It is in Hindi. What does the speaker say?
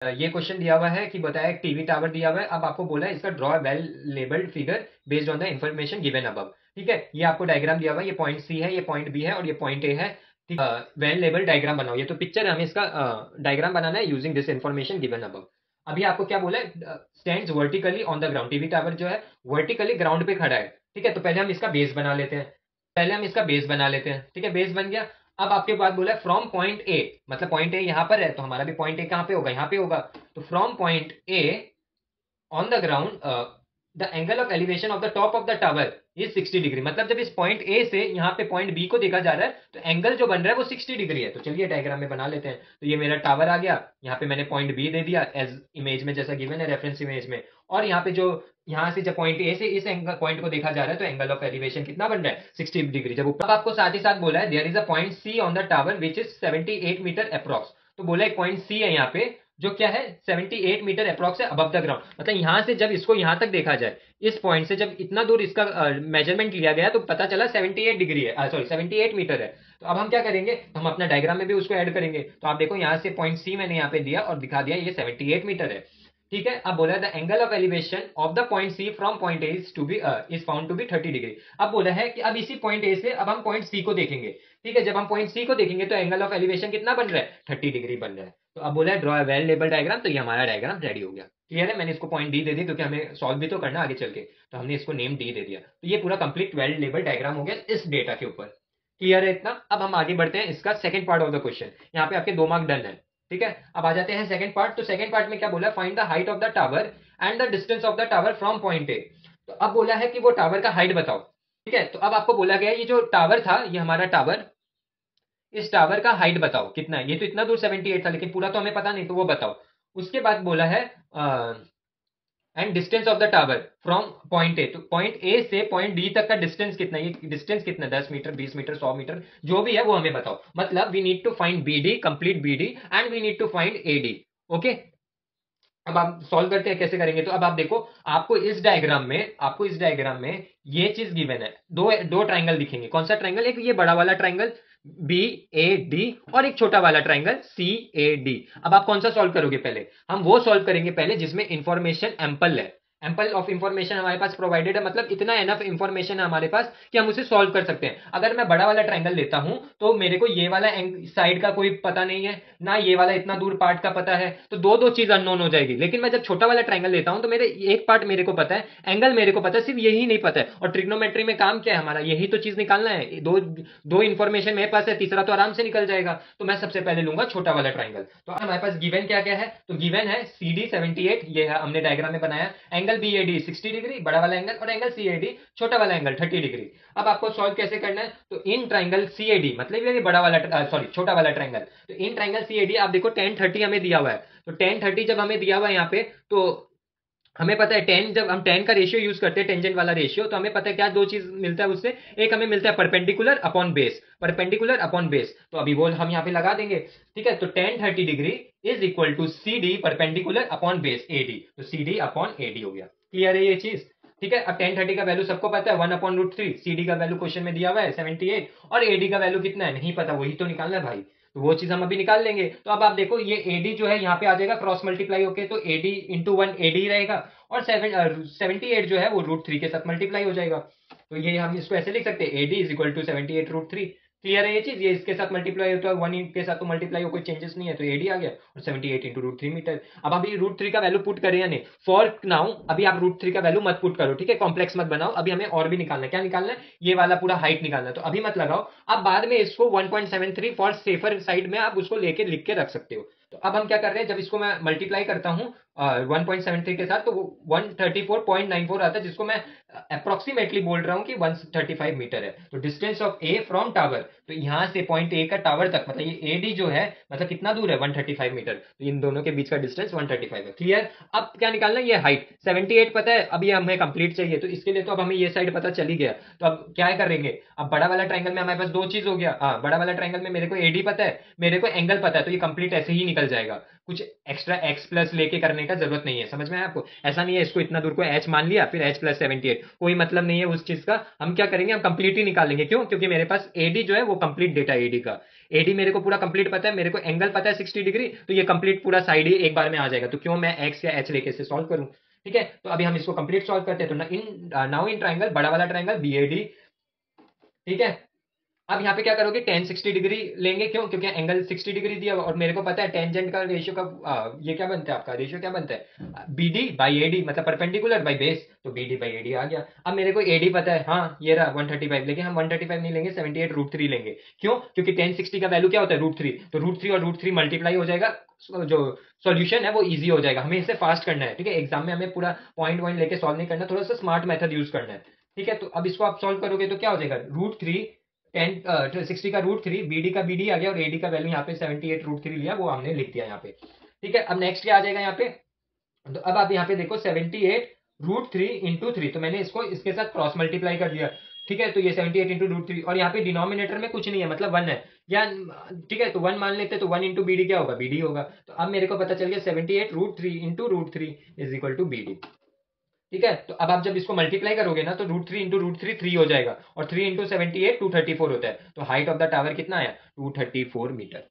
ये क्वेश्चन दिया हुआ है कि बताया एक टीवी टावर दिया हुआ है, अब आपको बोला है इसका draw well labelled figure based on the information given above. ठीक है, ये आपको डायग्राम दिया हुआ है, ये पॉइंट सी है, ये पॉइंट बी है और ये पॉइंट ए है। ठीक, वेल लेबल डायग्राम बनाओ, ये तो पिक्चर है, हमें इसका डायग्राम बनाना है using this information given above. अभी आपको क्या बोला है, stands vertically on the ground, TV tower जो है वर्टिकली ग्राउंड पे खड़ा है। ठीक है, तो पहले हम इसका बेस बना लेते हैं, ठीक है, बेस बन गया। अब आपके बाद बोला है फ्रॉम पॉइंट ए, मतलब पॉइंट ए यहां पर है तो हमारा भी पॉइंट ए कहां पे होगा, यहां पे होगा। तो from point A on the ground the angle of elevation of the top of the tower is 60 degree. मतलब जब इस पॉइंट ए से यहाँ पे पॉइंट बी को देखा जा रहा है तो एंगल जो बन रहा है वो 60 डिग्री है। तो चलिए डायग्राम में बना लेते हैं। तो ये मेरा टावर आ गया, यहाँ पे मैंने पॉइंट बी दे दिया एज इमेज में जैसा गिवन है रेफरेंस इमेज में। और यहाँ पे जो यहाँ से जब पॉइंट ए से इस एंगल पॉइंट को देखा जा रहा है तो एंगल ऑफ एलिवेशन कितना बन रहा है, 60 डिग्री। जब ऊपर आपको साथ ही साथ बोला है there is a point C on the tower which is 78 metre approx. तो बोला एक पॉइंट सी है यहाँ पे जो क्या है 78 मीटर अप्रॉक्स है अबव द ग्राउंड। मतलब यहां से जब इसको यहां तक देखा जाए, इस पॉइंट से जब इतना दूर इसका मेजरमेंट लिया गया तो पता चला 78 डिग्री है, सॉरी 78 मीटर है। तो अब हम क्या करेंगे, हम अपना डायग्राम में भी उसको ऐड करेंगे। तो आप देखो यहाँ से पॉइंट सी मैंने यहाँ पे दिया और दिखा दिया ये 78 मीटर है। ठीक है, अब बोला the angle of elevation of the point C from point A is found to be 30 degree. अब बोला है कि अब इसी पॉइंट ए से अब हम पॉइंट सी को देखेंगे। ठीक है, जब हम पॉइंट सी को देखेंगे तो एंगल ऑफ एलिवेशन कितना बन रहा है, 30 डिग्री बन रहा है। तो अब बोला है ड्रॉ वेल लेबल डायग्राम, तो ये हमारा डायग्राम रेडी हो गया। क्लियर है, मैंने इसको पॉइंट डी दे दी क्योंकि हमें सॉल्व भी तो करना आगे चल के, तो हमने इसको नेम डी दे दिया। तो ये पूरा कंप्लीट वेल लेबल डायग्राम हो गया इस डेटा के ऊपर। क्लियर है इतना। अब हम आगे बढ़ते हैं इसका second part of the question. यहाँ पे आपके 2 मार्क डन है। ठीक है, अब आ जाते हैं सेकंड पार्ट। तो सेकंड पार्ट में क्या बोला, find the height of the tower and the distance of the tower from point ए। तो अब बोला है कि वो टावर का हाइट बताओ। ठीक है, तो अब आपको बोला गया ये जो टावर था, ये हमारा टावर, इस टावर का हाइट बताओ कितना है। ये तो इतना दूर 78 था लेकिन पूरा तो हमें पता नहीं, तो वो बताओ। उसके बाद बोला है and distance of the tower from point ए। तो पॉइंट ए से पॉइंट डी तक का डिस्टेंस कितना है, ये डिस्टेंस कितना है, 10 मीटर, 20 मीटर, 100 मीटर, जो भी है वो हमें बताओ। मतलब we need to find B D, complete B D, and we need to find A D. Okay, अब आप सॉल्व करते हैं, कैसे करेंगे। तो अब आप देखो, आपको इस डायग्राम में ये चीज गिवन है, दो दो ट्राइंगल दिखेंगे। कौन सा ट्राइंगल, एक ये बड़ा वाला ट्राइंगल बी ए डी और एक छोटा वाला ट्राइंगल सी ए डी। अब आप कौन सा सॉल्व करोगे, पहले हम वो सॉल्व करेंगे पहले जिसमें इंफॉर्मेशन एम्पल है, एम्पल ऑफ इंफॉर्मेशन हमारे पास प्रोवाइडेड है। मतलब इतना एनफ इंफॉर्मेशन है हमारे पास कि हम उसे सॉल्व कर सकते हैं। अगर मैं बड़ा वाला ट्राइंगल लेता हूं तो मेरे को ये वाला साइड का कोई पता नहीं है, ना ये वाला इतना दूर पार्ट का पता है, तो दो दो चीज अननोन हो जाएगी। लेकिन मैं जब छोटा वाला ट्राइंगल लेता हूं तो मेरे एक पार्ट मेरे को पता है, एंगल मेरे को पता है, सिर्फ यही नहीं पता है। और ट्रिग्नोमेट्री में काम क्या है हमारा, यही तो चीज निकालना है। दो दो इंफॉर्मेशन मेरे पास है, तीसरा तो आराम से निकल जाएगा। तो मैं सबसे पहले लूंगा छोटा वाला ट्राइंगल। तो हमारे पास गिवन क्या क्या है, तो गिवन है सी डी 78, ये है हमने डायग्राम में बनाया। Angle B A D 60 degree बड़ा वाला एंगल, और एंगल सी ए डी छोटा वाला एंगल 30 डिग्री। अब आपको सॉल्व कैसे करना है, तो in triangle C A D, मतलब ये बड़ा वाला सॉरी छोटा वाला ट्राइंगल, तो in triangle C A D आप देखो 10 30 हमें दिया हुआ है। तो 10 30 जब हमें दिया हुआ है यहाँ पे, तो हमें पता है 10, जब हम 10 का रेशियो यूज करते हैं, टेंजेंट वाला रेशियो, तो हमें पता है क्या दो चीज मिलता है उससे। एक हमें मिलता है perpendicular upon base, perpendicular upon base. तो अभी वो हम यहाँ पे लगा देंगे। ठीक है, तो 10 30 degree is equal to C D perpendicular upon base A D. तो C D upon A D हो गया। क्लियर है ये चीज। ठीक है, अब 10 30 का वैल्यू सबको पता है 1/√3। सी डी का वैल्यू क्वेश्चन में दिया हुआ है 78, और ए डी का वैल्यू कितना है नहीं पता, वही तो निकालना है भाई। तो वो चीज हम अभी निकाल लेंगे। तो अब आप देखो ये एडी जो है यहाँ पे आ जाएगा क्रॉस मल्टीप्लाई होके, तो एडी इंटू 1 एडी रहेगा, और 78 जो है वो √3 के साथ मल्टीप्लाई हो जाएगा। तो ये हम इसको ऐसे लिख सकते हैं, A D is equal to 78√3। Clear है ये चीज, ये इसके साथ मल्टीप्लाई होता है, 1 के साथ तो मल्टीप्लाई हो, कोई चेंजेस नहीं है, तो एडी आ गया, और 78 इंटू √3 मीटर। अब अभी √3 का वैल्यू पुट करें या नहीं, फॉर नाउ अभी आप √3 का वैल्यू मत पुट करो। ठीक है, कॉम्प्लेक्स मत बनाओ, अभी हमें और भी निकालना है। क्या निकालना है, ये वाला पूरा हाइट निकालना है। तो अभी मत लगाओ, आप बाद में इसको 1.73 फॉर सेफर साइड में आप उसको लेके लिख के रख सकते हो। तो अब हम क्या कर रहे हैं, जब इसको मैं मल्टीप्लाई करता हूं 1.73 के साथ, तो वो 134.94 आता है, जिसको मैं अप्रोक्सीमेटली बोल रहा हूं कि 135 मीटर है। तो distance of A from tower, तो यहां से पॉइंट ए का टावर तक, मतलब ये एडी जो है मतलब कितना दूर है 135 मीटर। तो इन दोनों के बीच का डिस्टेंस 135 है। क्लियर। अब क्या निकालना है, ये हाइट 78 पता है, अब ये हमें कंप्लीट चाहिए, तो इसके लिए तो अब हमें ये साइड पता चल ही गया। तो अब क्या करेंगे, अब बड़ा वाला ट्राइंगल में हमारे पास दो चीज हो गया। हाँ, बड़ा वाला ट्राइंगल में मेरे को एडी पता है, मेरे को एंगल पता है, तो ये कंप्लीट ऐसे ही निकल जाएगा, कुछ एक्स्ट्रा एक्स प्लस लेके करने का जरूरत नहीं है, समझ में आया आपको? ऐसा नहीं है इसको इतना दूर को एच मान लिया फिर एच प्लस 78, कोई मतलब नहीं है उस चीज का। हम क्या करेंगे, हम कंप्लीट ही निकालेंगे। क्यों? क्योंकि मेरे पास एडी जो है वो कंप्लीट डेटा एडी का, एडी मेरे को पूरा कंप्लीट पता है, मेरे को एंगल पता है 60 डिग्री, तो ये कंप्लीट पूरा साइड ही एक बार में आ जाएगा, तो क्यों मैं एक्स या एच लेके इसे सॉल्व करूं? ठीक है, तो अभी हम इसको कंप्लीट सॉल्व करते हैं। तो इन नाउ इन ट्राइंगल, बड़ा वाला ट्राइंगल बी ए डी, ठीक है। अब यहाँ पे क्या करोगे, टेन 60 डिग्री लेंगे। क्यों? क्योंकि एंगल 60 डिग्री दिया हुआ और मेरे को पता है टेंजेंट का रेशियो का ये क्या बनता है, आपका रेशियो क्या बनता है, B D by A D, मतलब परपेंडिकुलर बाई बेस, तो B D by A D आ गया। अब मेरे को ए डी पता है, हाँ ये रहा 135, लेकिन हम 135 नहीं लेंगे, 78√3 लेंगे। क्यों? क्योंकि 1060 का वैल्यू क्या होता है, √3, तो √3 और √3 मल्टीप्लाई हो जाएगा, जो सॉल्यूशन है वो इजी हो जाएगा। हमें इसे फास्ट करना है, ठीक है, एग्जाम में हमें पूरा पॉइंट वॉइंट लेके सॉल्व नहीं करना, थोड़ा सा स्मार्ट मेथड यूज करना है। ठीक है, तो अब इसको आप सॉल्व करोगे तो क्या हो जाएगा, √3 60 का √3, बीडी का बीडी आ गया, और एडी का वैल्यू यहाँ पे 78√3 लिया, वो हमने लिख दिया यहाँ पे। ठीक है, अब नेक्स्ट क्या आ जाएगा यहाँ पे, तो अब आप यहाँ पे देखो 78√3 इंटू 3, तो मैंने इसको इसके साथ क्रॉस मल्टीप्लाई कर दिया। ठीक है, तो ये 78 इंटू √3, और यहाँ पे डिनोमिनेटर में कुछ नहीं है, मतलब 1 है या, ठीक है, तो 1 मान लेते, तो 1 इंटू बीडी क्या होगा, बीडी होगा। तो अब मेरे को पता चल गया 78√3 into √3 is equal to B D. ठीक है, तो अब आप जब इसको मल्टीप्लाई करोगे ना, तो √3 इंटू √3 3 हो जाएगा, और 3 इंटू 78 234 होता है, तो हाइट ऑफ द टावर कितना आया, 234 मीटर।